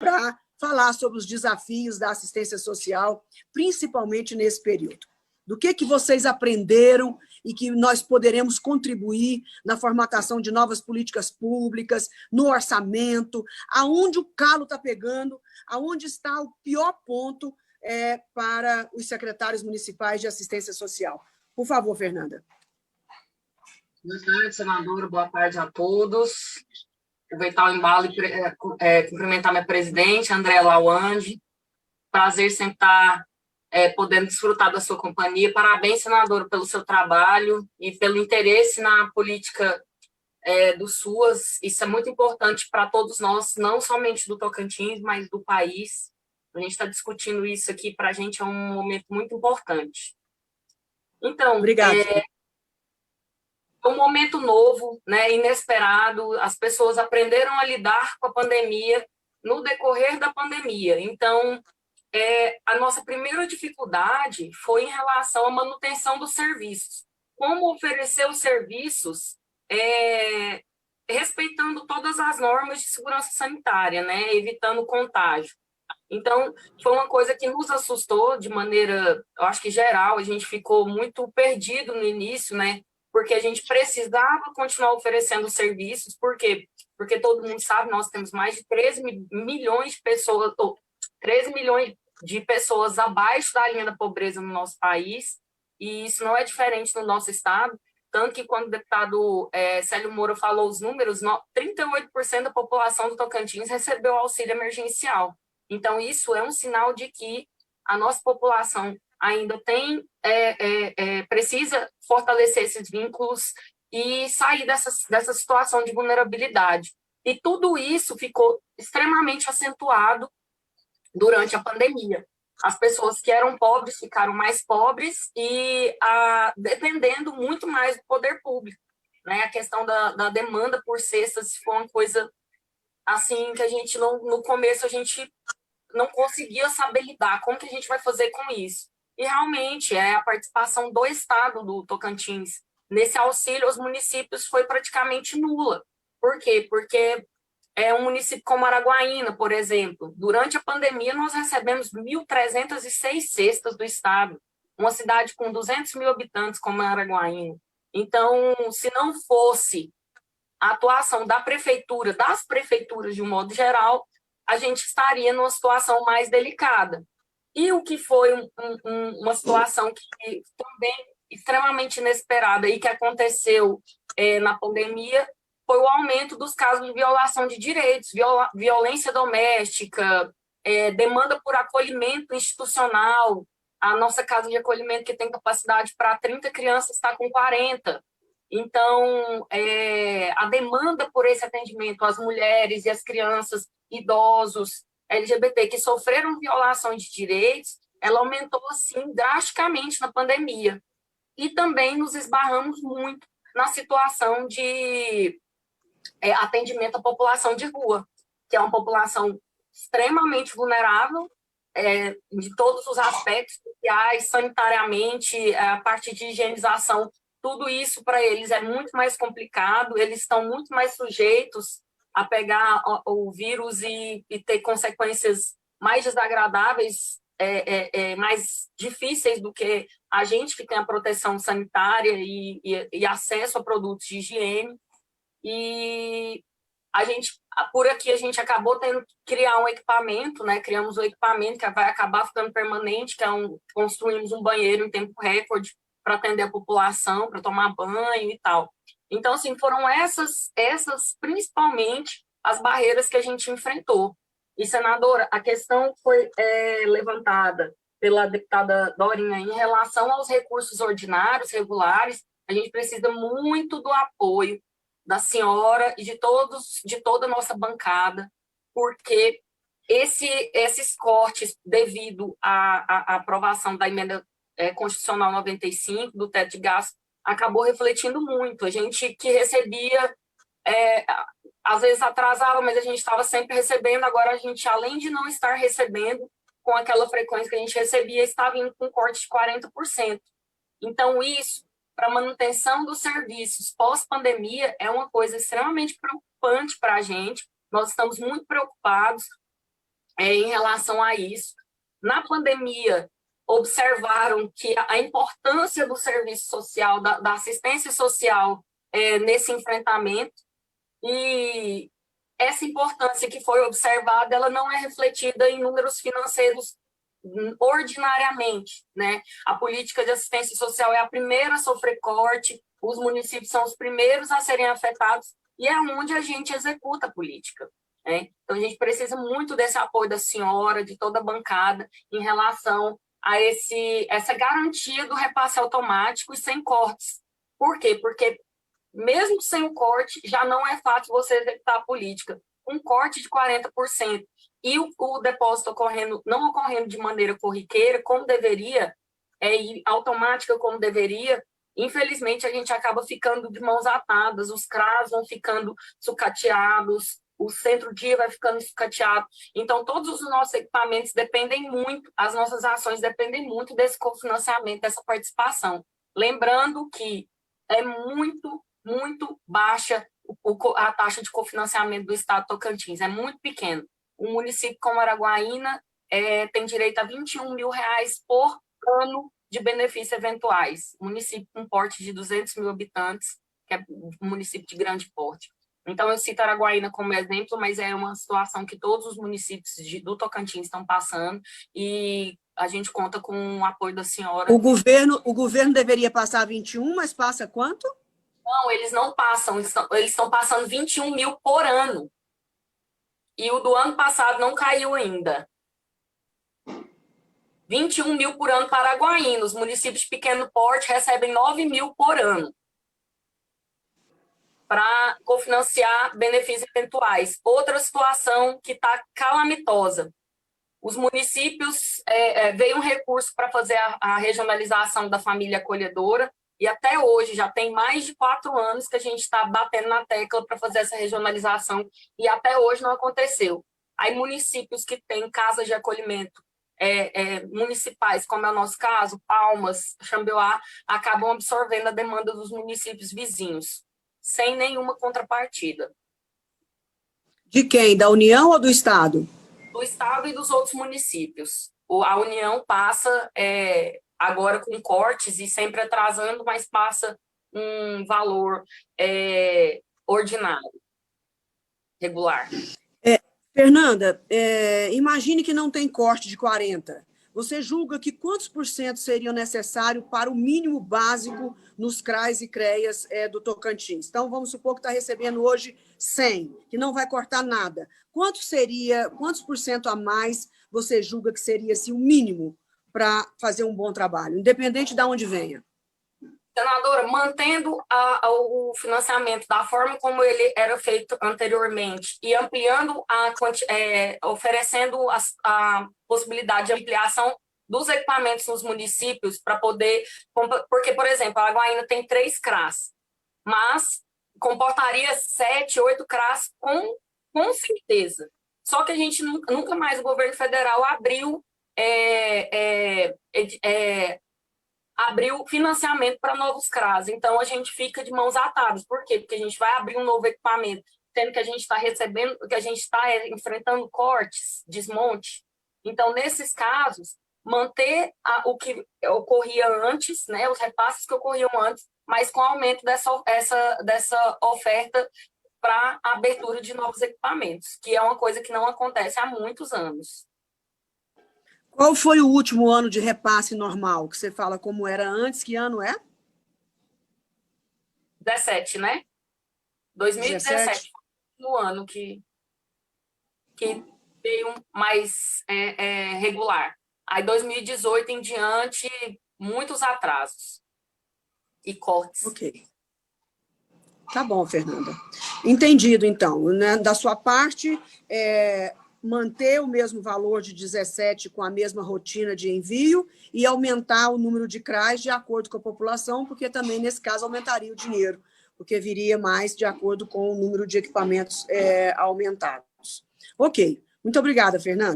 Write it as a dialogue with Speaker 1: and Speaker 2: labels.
Speaker 1: para falar sobre os desafios da assistência social, principalmente nesse período. Do que vocês aprenderam e que nós poderemos contribuir na formatação de novas políticas públicas, no orçamento, aonde o calo está pegando, aonde está o pior ponto para os secretários municipais de assistência social. Por favor, Fernanda.
Speaker 2: Boa tarde, senadora. Boa tarde a todos. Aproveitar o embalo e cumprimentar minha presidente, Andréa Lawande. Prazer sempre estar podendo desfrutar da sua companhia. Parabéns, senadora, pelo seu trabalho e pelo interesse na política do SUAS. Isso é muito importante para todos nós, não somente do Tocantins, mas do país. A gente está discutindo isso aqui, para a gente é um momento muito importante. Então,
Speaker 1: obrigada.
Speaker 2: É um momento novo, né, inesperado, as pessoas aprenderam a lidar com a pandemia no decorrer da pandemia. Então, a nossa primeira dificuldade foi em relação à manutenção dos serviços. Como oferecer os serviços respeitando todas as normas de segurança sanitária, né, evitando contágio. Então, foi uma coisa que nos assustou de maneira, eu acho que geral, a gente ficou muito perdido no início, né, porque a gente precisava continuar oferecendo serviços. Por quê? Porque todo mundo sabe, nós temos mais de 13 milhões de pessoas, 13 milhões de pessoas abaixo da linha da pobreza no nosso país, e isso não é diferente no nosso estado, tanto que quando o deputado Célio Moura falou os números, 38% da população do Tocantins recebeu auxílio emergencial. Então, isso é um sinal de que a nossa população ainda precisa fortalecer esses vínculos e sair dessa situação de vulnerabilidade. E tudo isso ficou extremamente acentuado durante a pandemia. As pessoas que eram pobres ficaram mais pobres e dependendo muito mais do poder público, né? A questão da demanda por cestas foi uma coisa assim que a gente no começo a gente não conseguia saber lidar, como que a gente vai fazer com isso? E realmente a participação do estado do Tocantins nesse auxílio aos municípios foi praticamente nula. Por quê? Porque um município como Araguaína, por exemplo, durante a pandemia nós recebemos 1.306 cestas do estado, uma cidade com 200 mil habitantes como é Araguaína. Então, se não fosse a atuação da prefeitura, das prefeituras de um modo geral, a gente estaria numa situação mais delicada. E o que foi uma situação que também extremamente inesperada e que aconteceu na pandemia foi o aumento dos casos de violação de direitos, violência doméstica, demanda por acolhimento institucional. A nossa casa de acolhimento, que tem capacidade para 30 crianças, está com 40. Então, a demanda por esse atendimento às mulheres e às crianças, idosos, LGBT, que sofreram violação de direitos, ela aumentou, assim, drasticamente na pandemia. E também nos esbarramos muito na situação de atendimento à população de rua, que é uma população extremamente vulnerável, de todos os aspectos sociais, sanitariamente, a parte de higienização, tudo isso para eles é muito mais complicado, eles estão muito mais sujeitos a pegar o vírus e ter consequências mais desagradáveis, mais difíceis do que a gente que tem a proteção sanitária e acesso a produtos de higiene. E por aqui a gente acabou tendo que criar um equipamento, né? Criamos um equipamento que vai acabar ficando permanente, que construímos um banheiro em tempo recorde para atender a população, para tomar banho e tal. Então, assim, foram essas principalmente as barreiras que a gente enfrentou. E, senadora, a questão foi levantada pela deputada Dorinha em relação aos recursos ordinários, regulares. A gente precisa muito do apoio da senhora e de toda a nossa bancada, porque esses cortes, devido à aprovação da emenda constitucional 95, do teto de gastos, acabou refletindo muito. A gente que recebia, às vezes atrasava, mas a gente estava sempre recebendo. Agora a gente, além de não estar recebendo com aquela frequência que a gente recebia, estava indo com corte de 40%. Então, isso, para a manutenção dos serviços pós-pandemia, é uma coisa extremamente preocupante para a gente. Nós estamos muito preocupados. em relação a isso. Na pandemia, observaram que a importância do serviço social, da assistência social nesse enfrentamento, e essa importância que foi observada, ela não é refletida em números financeiros ordinariamente, né? A política de assistência social é a primeira a sofrer corte, os municípios são os primeiros a serem afetados, e é onde a gente executa a política, né? Então, a gente precisa muito desse apoio da senhora, de toda a bancada, em relação a essa garantia do repasse automático e sem cortes. Por quê? Porque, mesmo sem o corte, já não é fácil você executar a política. Um corte de 40% e o depósito não ocorrendo de maneira corriqueira, como deveria, e automática como deveria, infelizmente a gente acaba ficando de mãos atadas, os CRAs vão ficando sucateados, o centro-dia vai ficando sucateado. Então, todos os nossos equipamentos dependem muito, as nossas ações dependem muito desse cofinanciamento, dessa participação. Lembrando que é muito, muito baixa a taxa de cofinanciamento do Estado de Tocantins, é muito pequeno. Um município como Araguaína tem direito a R$21 mil por ano de benefícios eventuais. Um município com porte de 200 mil habitantes, que é um município de grande porte. Então, eu cito Araguaína como exemplo, mas é uma situação que todos os municípios do Tocantins estão passando, e a gente conta com o apoio da senhora.
Speaker 1: O governo deveria passar 21, mas passa quanto?
Speaker 2: Não, eles não passam, eles estão passando 21 mil por ano. E o do ano passado não caiu ainda. 21 mil por ano para Araguaína. Os municípios de pequeno porte recebem 9 mil por ano para cofinanciar benefícios eventuais. Outra situação que está calamitosa. Os municípios, veio um recurso para fazer a regionalização da família acolhedora, e até hoje, já tem mais de 4 anos que a gente está batendo na tecla para fazer essa regionalização, e até hoje não aconteceu. Aí, municípios que têm casas de acolhimento municipais, como é o nosso caso, Palmas, Xambioá, acabam absorvendo a demanda dos municípios vizinhos, sem nenhuma contrapartida.
Speaker 1: De quem? Da União ou do Estado?
Speaker 2: Do Estado e dos outros municípios. A União passa agora com cortes e sempre atrasando, mas passa um valor ordinário, regular.
Speaker 1: Fernanda, imagine que não tem corte de 40%. Você julga que quantos por cento seriam necessários para o mínimo básico nos CRAs e CREAs do Tocantins? Então, vamos supor que está recebendo hoje 100, que não vai cortar nada. Quantos por cento a mais você julga que seria assim, o mínimo para fazer um bom trabalho, independente de onde venha?
Speaker 2: Senadora, mantendo o financiamento da forma como ele era feito anteriormente e ampliando, oferecendo a possibilidade de ampliação dos equipamentos nos municípios para poder... Porque, por exemplo, a Araguaína tem 3 CRAs, mas comportaria 7, 8 CRAs com certeza. Só que a gente nunca mais, o governo federal abriu financiamento para novos CRAs. Então, a gente fica de mãos atadas. Por quê? Porque a gente vai abrir um novo equipamento, sendo que a gente está recebendo, que a gente está enfrentando cortes, desmonte. Então, nesses casos, manter o que ocorria antes, né, os repasses que ocorriam antes, mas com aumento dessa oferta para a abertura de novos equipamentos, que é uma coisa que não acontece há muitos anos.
Speaker 1: Qual foi o último ano de repasse normal? Que você fala como era antes, que ano é?
Speaker 2: 17, né? 2017 foi o ano que veio mais regular. Aí 2018 em diante, muitos atrasos e cortes.
Speaker 1: Ok. Tá bom, Fernanda. Entendido, então. Né? Da sua parte, manter o mesmo valor de 17 com a mesma rotina de envio e aumentar o número de CRAs de acordo com a população, porque também, nesse caso, aumentaria o dinheiro, porque viria mais de acordo com o número de equipamentos aumentados. Ok. Muito obrigada, Fernanda.